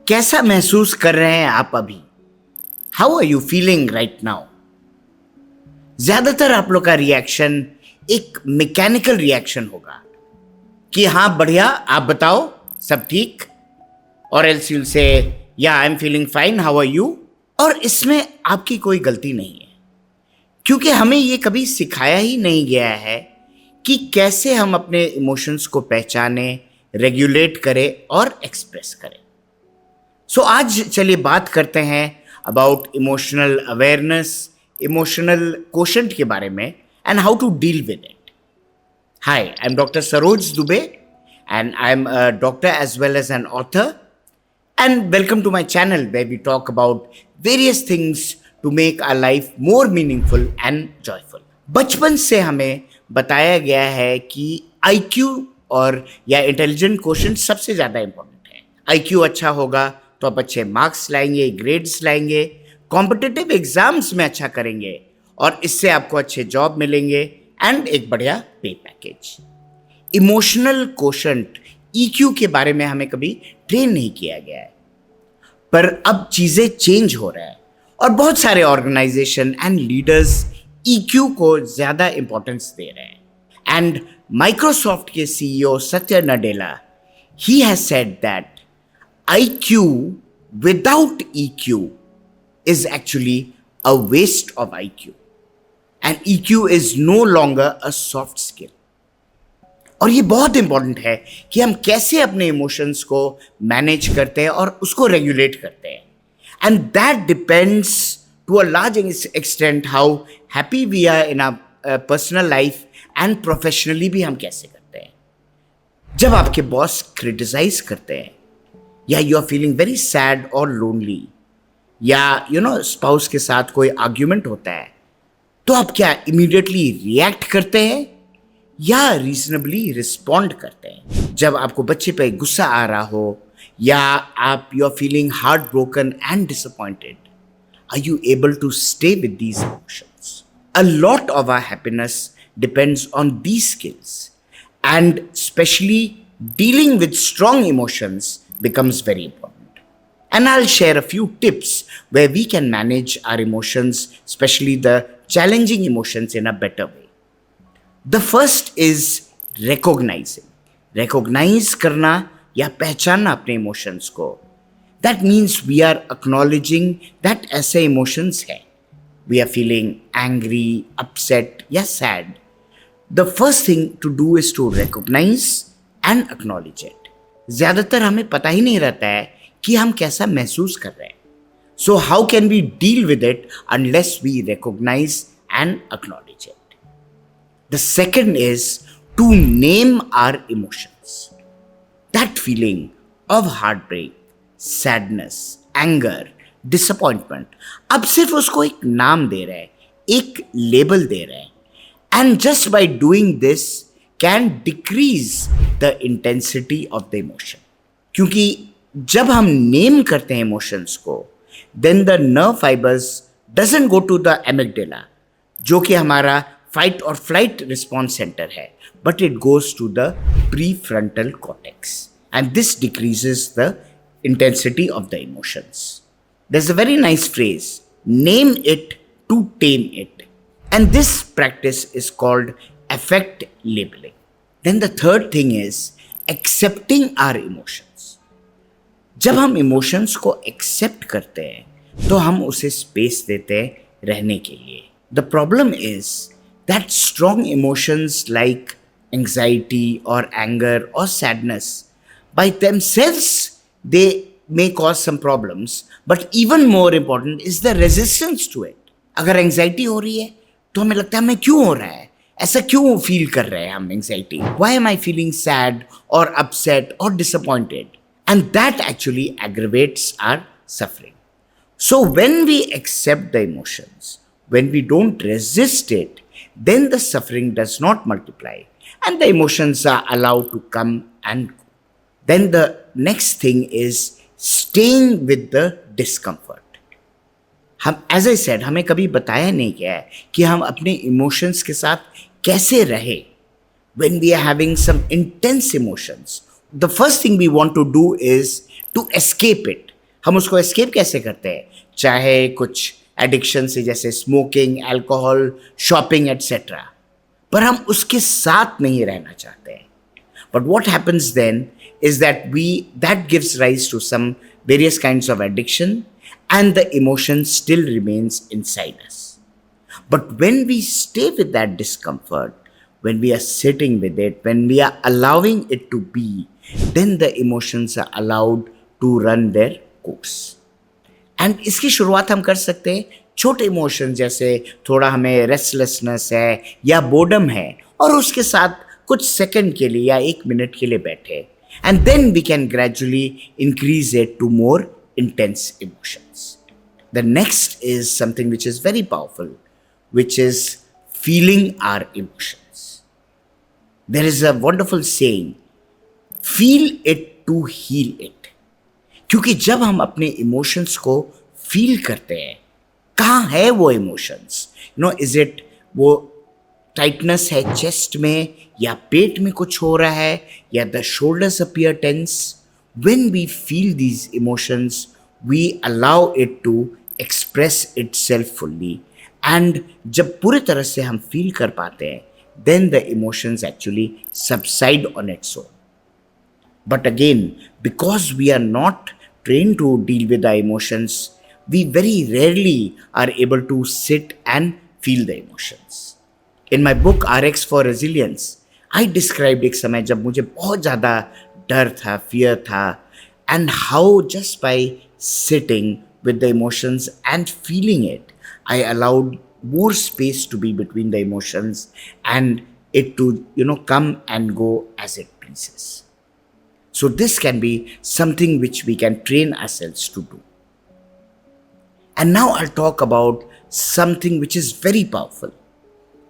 कैसा महसूस कर रहे हैं आप अभी? How are you feeling right now? ज्यादातर आप लोग का रिएक्शन एक मैकेनिकल रिएक्शन होगा कि हाँ बढ़िया, आप बताओ सब ठीक, और एल्स you'll से या I am feeling fine, how are you? और इसमें आपकी कोई गलती नहीं है, क्योंकि हमें ये कभी सिखाया ही नहीं गया है कि कैसे हम अपने इमोशंस को पहचानें, रेगुलेट करें और एक्सप्रेस करें। सो आज चलिए बात करते हैं about emotional awareness, emotional quotient के बारे में and how to deal with it. Hi, I am doctor Saroj Dubey and I'm a doctor as well as an author. And welcome to my channel where we talk about various things to make our life more meaningful and joyful. बचपन से हमें बताया गया है कि IQ और या intelligent quotient सबसे ज़्यादा इंपॉर्टेंट है। IQ अच्छा होगा तो आप अच्छे मार्क्स लाएंगे, ग्रेड्स लाएंगे, कॉम्पिटिटिव एग्जाम्स में अच्छा करेंगे और इससे आपको अच्छे जॉब मिलेंगे एंड एक बढ़िया पे पैकेज। इमोशनल कोशेंट EQ के बारे में हमें कभी ट्रेन नहीं किया गया है, पर अब चीज़ें चेंज हो रहा है और बहुत सारे ऑर्गेनाइजेशन एंड लीडर्स EQ को ज़्यादा इंपॉर्टेंस दे रहे हैं। एंड माइक्रोसॉफ्ट के CEO Satya Nadella, he has said that IQ without EQ is actually a waste of IQ and EQ is no longer a soft skill. और ये बहुत इंपॉर्टेंट है कि हम कैसे अपने इमोशंस को मैनेज करते हैं और उसको रेगुलेट करते हैं, and that depends to a large extent how happy we are in our personal life and professionally भी हम कैसे करते हैं। जब आपके बॉस क्रिटिसाइज करते हैं या you are feeling very sad और लोनली, या स्पाउस के साथ कोई आर्ग्यूमेंट होता है, तो आप क्या इमीडिएटली रिएक्ट करते हैं या रीजनेबली रिस्पॉन्ड करते हैं? जब आपको बच्चे पे गुस्सा आ रहा हो या आप you are feeling heart broken and disappointed, are you able to stay with these emotions? A lot of our happiness depends on these skills and specially dealing with strong emotions becomes very important. And I'll share a few tips where we can manage our emotions, especially the challenging emotions, in a better way. The first is recognizing. Recognize करना या पहचानना अपने emotions को. That means we are acknowledging that ऐसे emotions हैं. We are feeling angry, upset या sad. The first thing to do is to recognize and acknowledge it. ज़्यादातर हमें पता ही नहीं रहता है कि हम कैसा महसूस कर रहे हैं. So how can we deal with it unless we recognize and acknowledge it? The second is to name our emotions. That feeling of heartbreak, sadness, anger, disappointment, अब सिर्फ उसको एक नाम दे रहे हैं, एक लेबल दे रहे हैं. And just by doing this can decrease the intensity of the emotion. क्योंकि जब हम नेम करते हैं इमोशंस को, then the nerve fibers doesn't go to the amygdala, जो कि हमारा फाइट और फ्लाइट रिस्पॉन्स सेंटर है, but it goes to the prefrontal cortex and this decreases the intensity of the emotions. There is a very nice phrase, name it to tame it, and this practice is called affect labeling. Then the third thing is accepting our emotions. जब हम emotions को accept करते हैं तो हम उसे space देते हैं रहने के लिए. The problem is that strong emotions like anxiety or anger or sadness by themselves, they may cause some problems, but even more important is the resistance to it. अगर एंग्जाइटी हो रही है तो हमें लगता है हमें क्यों हो रहा है, ऐसा क्यों फील कर रहे हैं हम anxiety, why am I feeling sad और अपसेट और disappointed, and that actually aggravates our suffering. So when we accept the emotions, when we don't resist it, then the suffering does not multiply and the emotions are allowed to come and go. Then the next thing is staying with the discomfort. हम, as I said, हमें कभी बताया नहीं गया है कि हम अपने इमोशंस के साथ कैसे रहे. When we are having some intense emotions, the first thing we want to do is to escape it. हम उसको एस्केप कैसे करते हैं? चाहे कुछ एडिक्शन से, जैसे स्मोकिंग, अल्कोहल, शॉपिंग एटसेट्रा, पर हम उसके साथ नहीं रहना चाहते हैं. But what happens then is that gives rise to some various kinds of addiction, and the emotion still remains inside us. But when we stay with that discomfort, when we are sitting with it, when we are allowing it to be, then the emotions are allowed to run their course. And इसकी शुरुआत हम कर सकते हैं छोटे emotion, जैसे थोड़ा हमें रेस्टलेसनेस है या बोर्डम है, और उसके साथ कुछ सेकंड के लिए या 1 मिनट के लिए बैठे, and then we can gradually increase it to more intense emotions. The next is something which is very powerful, which is feeling our emotions. There is a wonderful saying, feel it to heal it. क्योंकि जब हम अपने emotions को feel करते हैं, कहाँ है वो इमोशंस? इज इट वो टाइटनेस है चेस्ट में, या पेट में कुछ हो रहा है, या the shoulders appear tense? When we feel these emotions, we allow it to express itself fully, and जब पूरी तरह से हम फील कर पाते हैं, then the emotions actually subside on its own. But again, because we are not trained to deal with our emotions, we very rarely are able to sit and feel the emotions. In my book RX for Resilience, I described एक समय जब मुझे बहुत ज़्यादा डर था, fear था, and how just by sitting with the emotions and feeling it, I allowed more space to be between the emotions and it to, come and go as it pleases. So this can be something which we can train ourselves to do. And now I'll talk about something which is very powerful,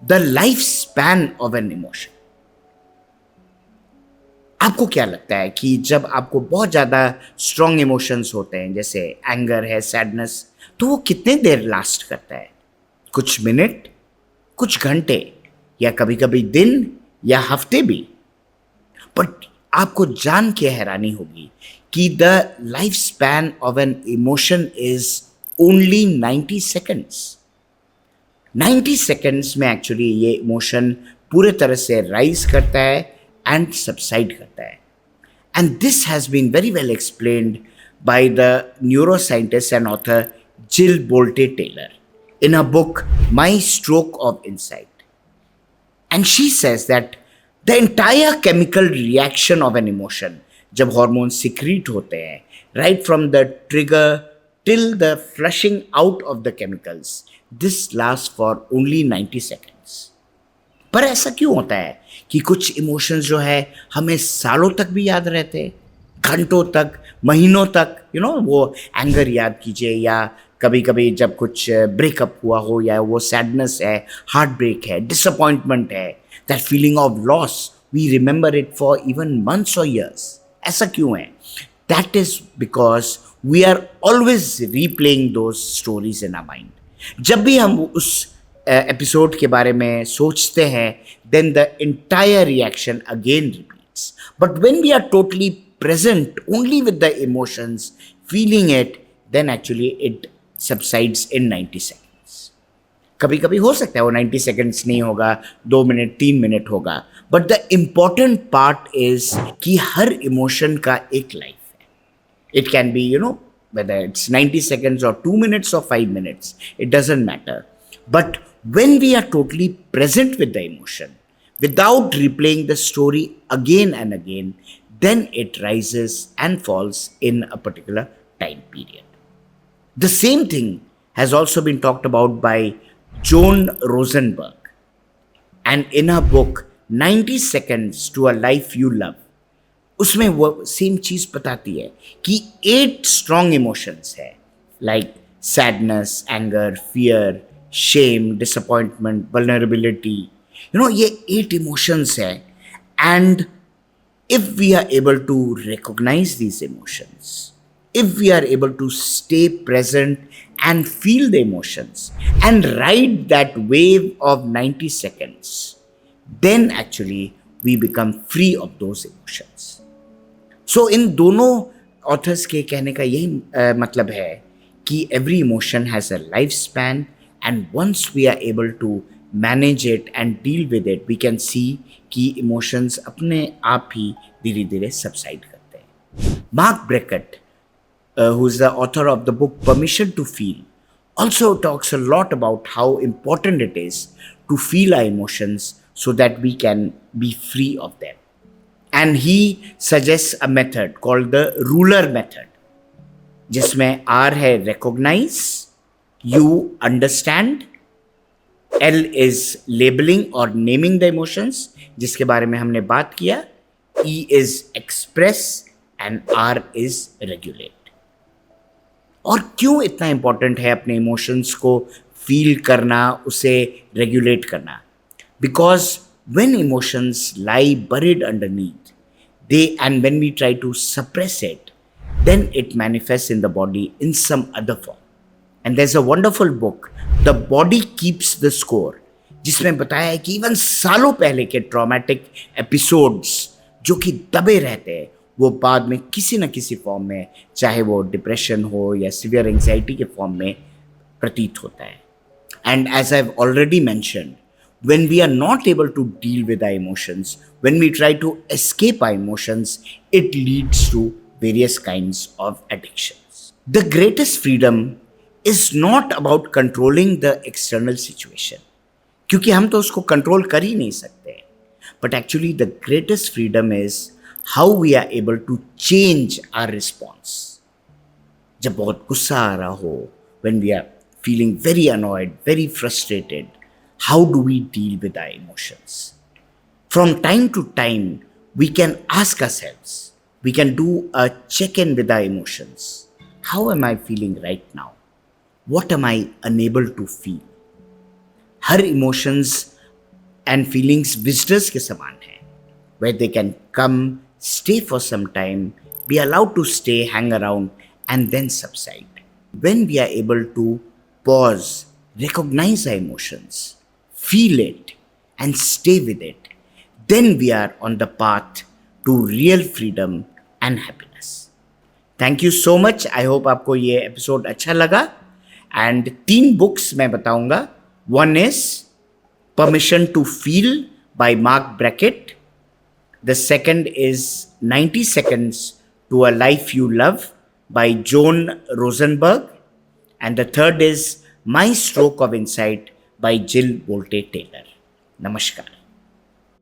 the lifespan of an emotion. आपको क्या लगता है कि जब आपको बहुत ज़्यादा strong emotions होते हैं, जैसे एंगर है, सैडनेस, तो वो कितने देर लास्ट करता है? कुछ मिनट, कुछ घंटे, या कभी कभी दिन या हफ्ते भी. बट आपको जान के हैरानी होगी कि the life span of an emotion is only 90 seconds. 90 seconds में एक्चुअली ये इमोशन पूरे तरह से राइज करता है एंड सबसाइड करता है. And this has been very well explained by the neuroscientist and author Jill Bolte Taylor in her book My Stroke of Insight. And she says that the entire chemical reaction of an emotion, जब hormone secrete होते हैं, right from the trigger till the flushing out of the chemicals, this lasts for only 90 seconds. पर ऐसा क्यों होता है कि कुछ इमोशंस जो है हमें सालों तक भी याद रहते हैं, घंटों तक, महीनों तक? वो एंगर याद कीजिए, या कभी कभी जब कुछ ब्रेकअप हुआ हो, या वो सैडनेस है, हार्ट ब्रेक है, डिसअपॉइंटमेंट है, that feeling of loss, we remember it for even months और ईयर्स. ऐसा क्यों है? That is because we are always replaying those stories in our mind. जब भी हम उस एपिसोड के बारे में सोचते हैं, then the entire reaction again repeats. But when we are totally present only with the emotions, feeling it, then actually it subsides in 90 seconds. कभी कभी हो सकता है वो 90 seconds नहीं होगा, 2 मिनट, 3 मिनट होगा. But the important part is कि हर इमोशन का एक लाइफ है. It can be whether it's 90 seconds or 2 minutes or 5 minutes, it doesn't matter. But when we are totally present with the emotion, without replaying the story again and again, then it rises and falls in a particular time period. The same thing has also been talked about by Joan Rosenberg. And in her book, 90 Seconds to a Life You Love, उसमें वो same चीज़ बताती है कि 8 strong emotions है, like sadness, anger, fear, shame, disappointment, vulnerability. ये 8 emotions है. And if we are able to recognize these emotions, if we are able to stay present and feel the emotions and ride that wave of 90 seconds, then actually we become free of those emotions. So in दोनों authors के कहने का यही मतलब है कि every emotion has a life span and once we are able to manage it and deal with it we can see कि emotions अपने आप ही धीरे धीरे सबसाइड करते हैं. Mark bracket, who is the author of the book Permission to Feel, also talks a lot about how important it is to feel our emotions so that we can be free of them. And he suggests a method called the ruler method, जिसमें R है recognize, U understand, L is labeling or naming the emotions, जिसके बारे में हमने बात किया, E is express and R is regulate. और क्यों इतना इम्पॉर्टेंट है अपने इमोशंस को फील करना, उसे रेगुलेट करना? Because when emotions lie buried underneath they and when we try to suppress it then it manifest in the body in some other form. And there is a wonderful book the body keeps the score, जिसमें बताया है कि even सालों पहले के traumatic episodes जो कि दबे रहते हैं वो बाद में किसी न किसी फॉर्म में, चाहे वो डिप्रेशन हो या सिवियर एंजाइटी के फॉर्म में प्रतीत होता है. And as I have already mentioned, when we are not able to deal with our emotions, when we try to escape our emotions, it leads to various kinds of addictions. The greatest freedom is not about controlling the external situation, क्योंकि हम तो उसको control कर ही नहीं सकते. But actually the greatest freedom is how we are able to change our response. जब बहुत गुस्सा आ रहा हो, when we are feeling very annoyed, very frustrated, how do we deal with our emotions? From time to time, we can ask ourselves, we can do a check-in with our emotions. How am I feeling right now? What am I unable to feel? Her emotions and feelings visitors के समान हैं, where they can come, stay for some time, be allowed to stay, hang around, and then subside. When we are able to pause, recognize our emotions, feel it, and stay with it, then we are on the path to real freedom and happiness. Thank you so much. I hope आपको ये episode अच्छा लगा. And 3 books मैं बताऊंगा. One is Permission to Feel by Mark Brackett. The second is 90 Seconds to a Life You Love by Joan Rosenberg. And the third is My Stroke of Insight by Jill Bolte Taylor. Namaskar.